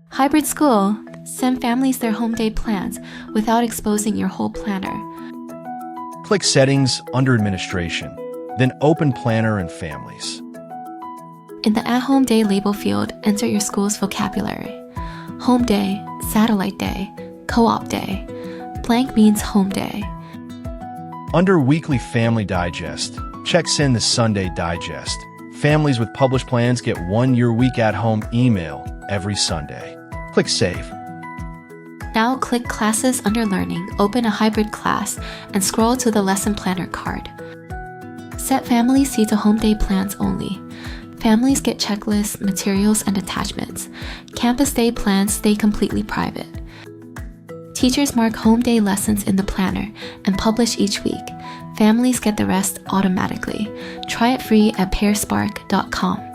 Hybrid school. Send families their home day plans without exposing your whole planner. Click Settings under Administration, then open Planner and Families. In the at-home day label field, enter your school's vocabulary. Home day, satellite day, co-op day. Blank means home day. Under Weekly Family Digest, check Send the Sunday Digest. Families with published plans get 1 Your Week at Home email every Sunday. Click Save. Now click Classes under Learning, open a hybrid class, and scroll to the lesson planner card. Set family seat to home day plans only. Families get checklists, materials, and attachments. Campus day plans stay completely private. Teachers mark home day lessons in the planner and publish each week. Families get the rest automatically. Try it free at pearspark.com.